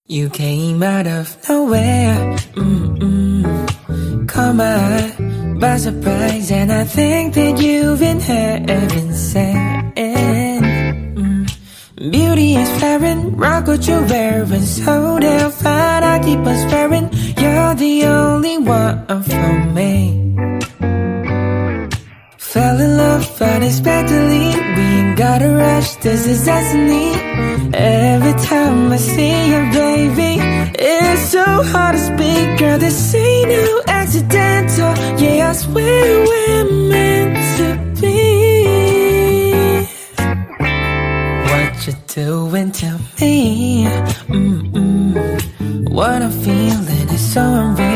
You came out of nowhere, caught my eye by surprise, and I think that you've been heaven sent. Beauty is flaring, rock what you're wearing, so damn fine, I keep on swearing, you're the only one for me. Fell in love unexpectedly, we ain't gotta rush, this is destiny. Every time I see you, baby, it's so hard to speak, girl, this ain't no accidental. Yeah, I swear we're meant to be. What you doing to me? What I'm feeling is so unreal.